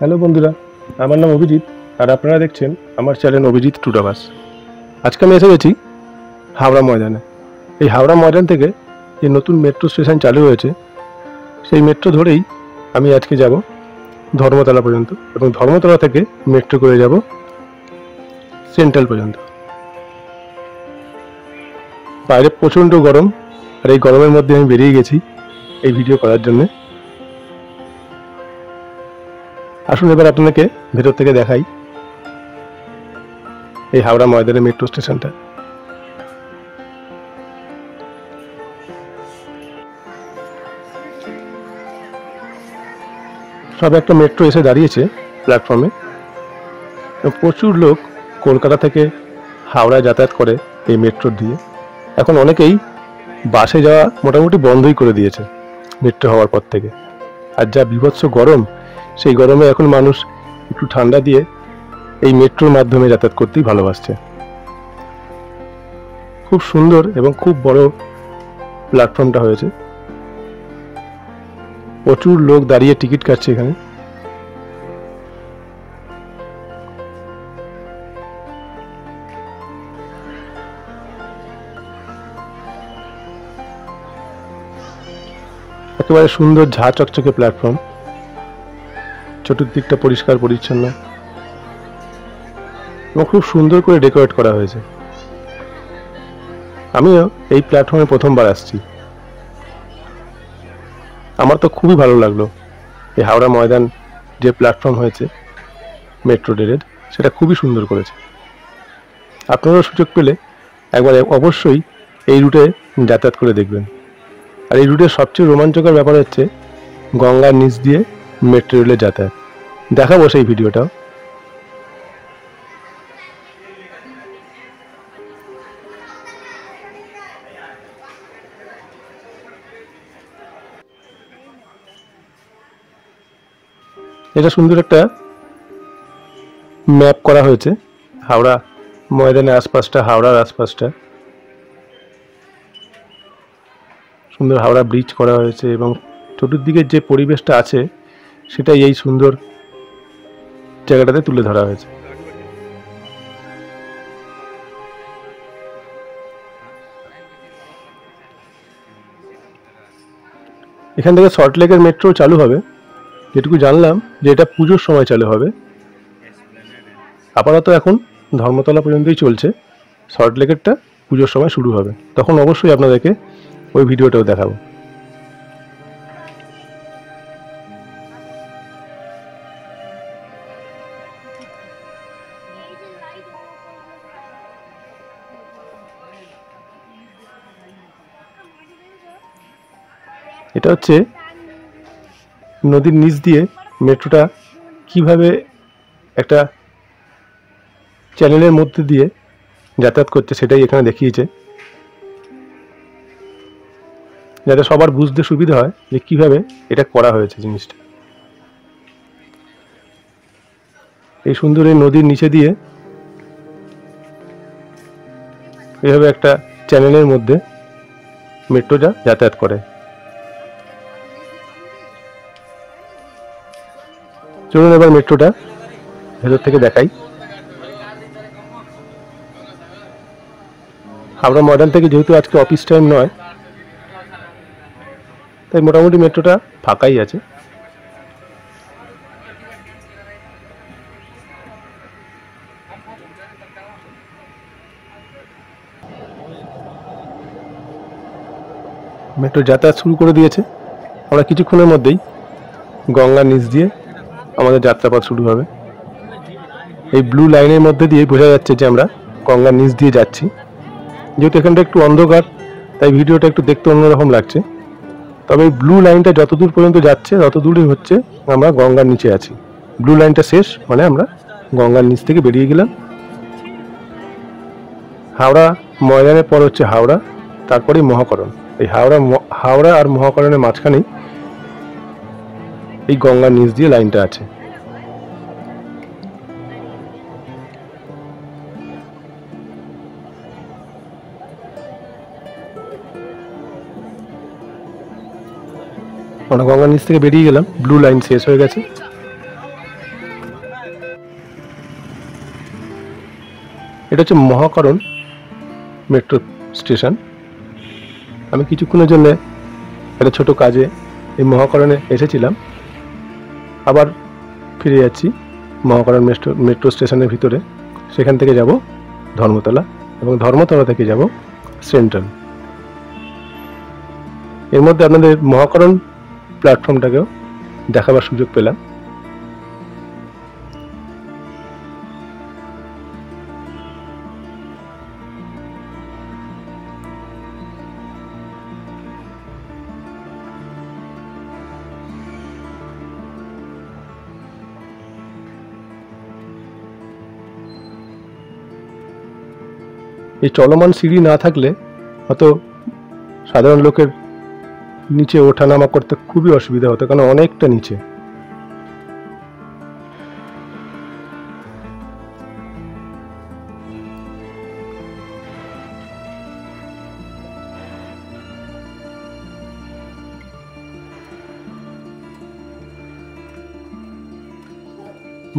Hello বন্ধুরা, আমার নাম অভিজিৎ আর আপনারা দেখছেন আমার চ্যানেল অভিজিৎ টুডাবাস। আজকে আমি এসে গেছি হাওড়া ময়দানে। এই হাওড়া ময়দান থেকে যে নতুন মেট্রো স্টেশন চালু হয়েছে সেই মেট্রো ধরেই আমি আজকে যাব ধর্মতলা পর্যন্ত, এবং ধর্মতলা থেকে মেট্রো করে যাব সেন্ট্রাল পর্যন্ত। বাইরে প্রচণ্ড গরম, আর এই গরমের মধ্যে আমি বেরিয়ে গেছি এই ভিডিও করার জন্যে। আসুন এবার আপনাকে ভেতর থেকে দেখাই এই হাওড়া ময়দানের মেট্রো স্টেশনটা। সব একটা মেট্রো এসে দাঁড়িয়েছে প্ল্যাটফর্মে। প্রচুর লোক কলকাতা থেকে হাওড়া যাতায়াত করে এই মেট্রো দিয়ে। এখন অনেকেই বাসে যাওয়া মোটামুটি বন্ধই করে দিয়েছে মেট্রো হওয়ার পর থেকে। আর যা বীভৎস গরম, সেই গরমে এখন মানুষ একটু ঠান্ডা দিয়ে এই মেট্রোর মাধ্যমে যাতায়াত করতেই ভালোবাসছে। খুব সুন্দর এবং খুব বড় প্ল্যাটফর্মটা হয়েছে। প্রচুর লোক দাঁড়িয়ে টিকিট কাটছে এখানে। একেবারে সুন্দর ঝাঁ চকচকে প্ল্যাটফর্ম, চতুর্দিকটা পরিষ্কার পরিচ্ছন্ন এবং খুব সুন্দর করে ডেকোরেট করা হয়েছে। আমিও এই প্ল্যাটফর্মে প্রথমবার আসছি। আমার তো খুবই ভালো লাগলো। এই হাওড়া ময়দান যে প্ল্যাটফর্ম হয়েছে মেট্রো রেলের, সেটা খুবই সুন্দর করেছে। আপনারাও সুযোগ পেলে একবার অবশ্যই এই রুটে যাতায়াত করে দেখবেন। আর এই রুটের সবচেয়ে রোমাঞ্চকর ব্যাপার হচ্ছে গঙ্গার নিচ দিয়ে মেট্রো রেলের যাতায়াত। দেখাবো সেই ভিডিওটাও। এটা সুন্দর একটা ম্যাপ করা হয়েছে হাওড়া ময়দানের আশপাশটা, হাওড়ার আশপাশটা। সুন্দর হাওড়া ব্রিজ করা হয়েছে এবং চতুর্দিকের যে পরিবেশটা আছে সেটাই এই সুন্দর জায়গাটাতে তুলে ধরা হয়েছে। এখান থেকে সল্টলেকের মেট্রো চালু হবে, যেটুকু জানলাম যে এটা পুজোর সময় চালু হবে। আপাতত এখন ধর্মতলা পর্যন্তই চলছে, সল্টলেকেরটা পুজোর সময় শুরু হবে। তখন অবশ্যই আপনাদেরকে ওই ভিডিওটাও দেখাবো। এটা হচ্ছে নদীর নিচ দিয়ে মেট্রোটা কিভাবে একটা চ্যানেলের মধ্যে দিয়ে যাতায়াত করছে সেটাই এখানে দেখিয়েছে, যাতে সবার বুঝতে সুবিধা হয় যে কিভাবে এটা করা হয়েছে জিনিসটা। এই সুন্দর এই নদীর নিচে দিয়ে এভাবে একটা চ্যানেলের মধ্যে মেট্রোটা যাতায়াত করে। চলুন এবার মেট্রোটা ভেতর থেকে দেখাই। হাওড়া ময়দান থেকে যেহেতু আজকে অফিস টাইম নয়, তাই মোটামুটি মেট্রোটা ফাঁকাই আছে। মেট্রো যাতায়াত শুরু করে দিয়েছে। আমরা কিছুক্ষণের মধ্যেই গঙ্গার নিচ দিয়ে আমাদের যাত্রাপথ শুরু হবে। এই ব্লু লাইনের মধ্যে দিয়ে বোঝা যাচ্ছে যে আমরা গঙ্গার নিচ দিয়ে যাচ্ছি। যেহেতু এখানটা একটু অন্ধকার, তাই ভিডিওটা একটু দেখতে অন্যরকম লাগছে। তবে এই ব্লু লাইনটা যত দূর পর্যন্ত যাচ্ছে তত দূরই হচ্ছে আমরা গঙ্গার নিচে আছি। ব্লু লাইনটা শেষ মানে আমরা গঙ্গার নিচ থেকে বেরিয়ে গেলাম। হাওড়া ময়দানের পর হচ্ছে হাওড়া, তারপরেই মহাকরণ। এই হাওড়া আর মহাকরণের মাঝখানেই এই গঙ্গার নিচ দিয়ে লাইনটা আছে। আমরা গঙ্গার নিচ থেকে বেরিয়ে গেলাম, ব্লু লাইন শেষ হয়ে গেছে। এটা হচ্ছে মহাকরণ মেট্রো স্টেশন। আমি কিছুক্ষণের জন্য একটা ছোট কাজে এই মহাকরণে এসেছিলাম, আবার ফিরে যাচ্ছি মহাকরণ মেট্রো স্টেশনের ভিতরে। সেখান থেকে যাব ধর্মতলা এবং ধর্মতলা থেকে যাব সেন্ট্রাল। এর মধ্যে আপনাদের মহাকরণ প্ল্যাটফর্মটাকেও দেখাবার সুযোগ পেলাম। এই চলমান সিঁড়ি না থাকলে হয়তো সাধারণ লোকের নিচে ওঠানামা করতে খুবই অসুবিধা হতো, কারণ অনেকটা নিচে।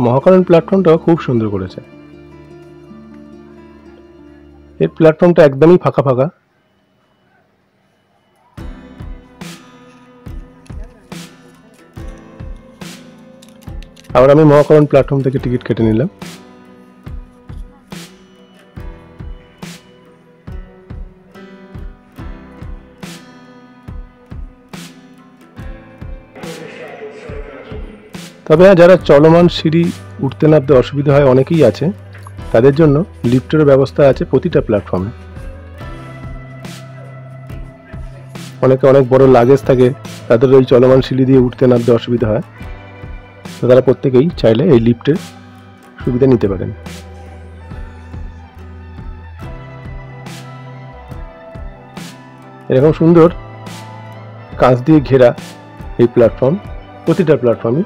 মহাকরণ প্ল্যাটফর্মটাও খুব সুন্দর করেছে। এই প্ল্যাটফর্মটা একদমই ফাঁকা ফাঁকা। আবার আমি মহাকরণ প্ল্যাটফর্ম থেকে টিকিট কেটে নিলাম। তবে যারা চলমান সিঁড়ি উঠতে নামতে অসুবিধা হয় অনেকেই আছে, তাদের জন্য লিফটের ব্যবস্থা আছে প্রতিটা প্ল্যাটফর্মে। অনেকে অনেক বড় লাগেজ থাকে, তাদের ওই চলমান সিঁড়ি দিয়ে উঠতে নামতে অসুবিধা হয়, তো তারা প্রত্যেকেই চাইলে এই লিফটের সুবিধা নিতে পারেন। এরকম সুন্দর কাঁচ দিয়ে ঘেরা এই প্ল্যাটফর্ম, প্রতিটা প্ল্যাটফর্মে।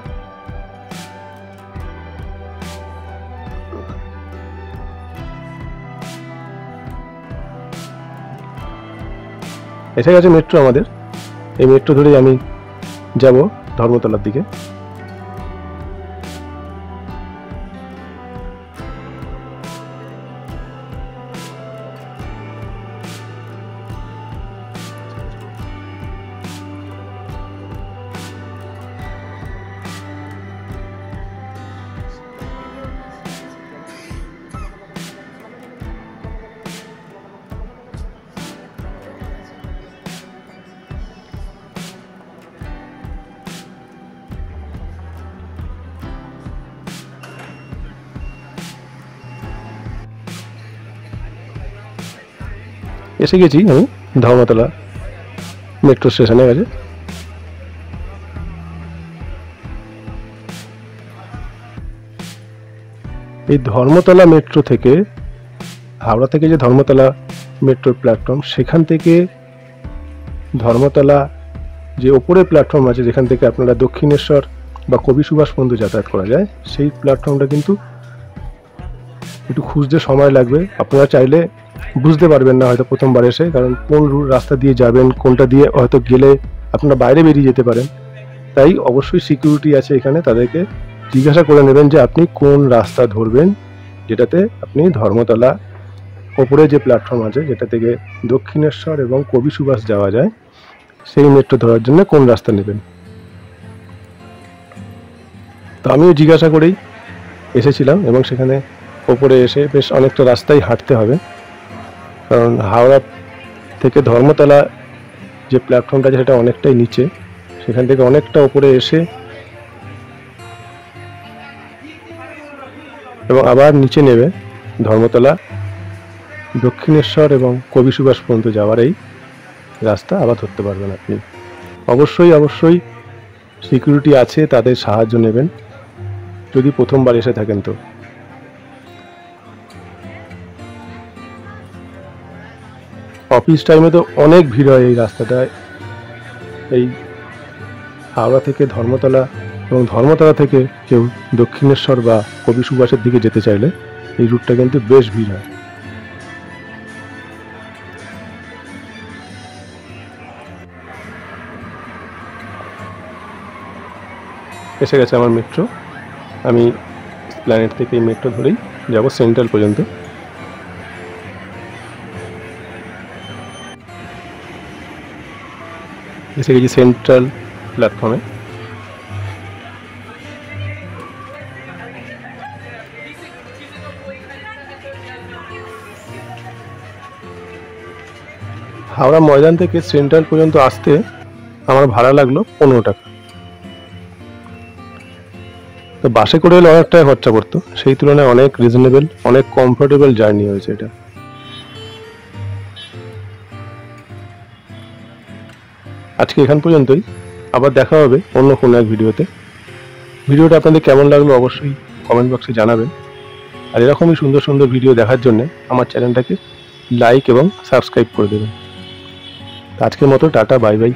এসে গেছে মেট্রো আমাদের। এই মেট্রো ধরেই আমি যাব ধর্মতলার দিকে। এসে গেছি আমি ধর্মতলা মেট্রো স্টেশনের কাছে। এই ধর্মতলা মেট্রো থেকে, হাওড়া থেকে যে ধর্মতলা মেট্রোর প্ল্যাটফর্ম, সেখান থেকে ধর্মতলা যে ওপরে প্ল্যাটফর্ম আছে, যেখান থেকে আপনারা দক্ষিণেশ্বর বা কবি সুভাষ পর্যন্ত যাতায়াত করা যায়, সেই প্ল্যাটফর্মটা কিন্তু একটু খুঁজতে সময় লাগবে। আপনারা চাইলে বুঝতে পারবেন না হয়তো প্রথমবার এসে, কারণ কোন রাস্তা দিয়ে যাবেন, কোনটা দিয়ে হয়তো গেলে আপনারা বাইরে বেরিয়ে যেতে পারেন। তাই অবশ্যই সিকিউরিটি আছে এখানে, তাদেরকে জিজ্ঞাসা করে নেবেন যে আপনি কোন রাস্তা ধরবেন, যেটাতে আপনি ধর্মতলা ওপরে যে প্ল্যাটফর্ম আছে, যেটা থেকে দক্ষিণেশ্বর এবং কবি সুভাষ যাওয়া যায়, সেই মেট্রো ধরার জন্য কোন রাস্তা নেবেন। তো আমিও জিজ্ঞাসা করেই এসেছিলাম, এবং সেখানে ওপরে এসে বেশ অনেকটা রাস্তাই হাঁটতে হবে, কারণ হাওড়া থেকে ধর্মতলা যে প্ল্যাটফর্মটা আছে সেটা অনেকটাই নিচে। সেখান থেকে অনেকটা ওপরে এসে এবং আবার নিচে নেবে ধর্মতলা, দক্ষিণেশ্বর এবং কবি সুভাষ পর্যন্ত যাওয়ার এই রাস্তা আবার ধরতে পারবেন আপনি। অবশ্যই অবশ্যই সিকিউরিটি আছে, তাদের সাহায্য নেবেন যদি প্রথমবার এসে থাকেন। তো অফিস টাইমে তো অনেক ভিড় হয় এই রাস্তাটায়। এই হাওড়া থেকে ধর্মতলা এবং ধর্মতলা থেকে কেউ দক্ষিণেশ্বর বা কবি সুভাষের দিকে যেতে চাইলে এই রুটটা কিন্তু বেশ ভিড় হয়। এসে গেছে আমার মেট্রো। আমি প্ল্যানেট থেকে এই মেট্রো ধরেই যাব সেন্ট্রাল পর্যন্ত। এসে গেছি সেন্ট্রাল প্ল্যাটফর্মে। হাওড়া ময়দান থেকে সেন্ট্রাল পর্যন্ত আসতে আমার ভাড়া লাগলো 15 টাকা। তো বাসে করে এলে অনেক টাকা খরচা পড়তো, সেই তুলনায় অনেক রিজনেবল, অনেক কমফোর্টেবল জার্নি হয়েছে এটা। আজকে এখান পর্যন্তই, আবার দেখা হবে অন্য কোনো এক ভিডিওতে। ভিডিওটা আপনাদের কেমন লাগলো অবশ্যই কমেন্ট বক্সে জানাবেন। আর এরকমই সুন্দর সুন্দর ভিডিও দেখার জন্য আমার চ্যানেলটাকে লাইক এবং সাবস্ক্রাইব করে দেবেন। আজকের মতো টাটা, বাই বাই।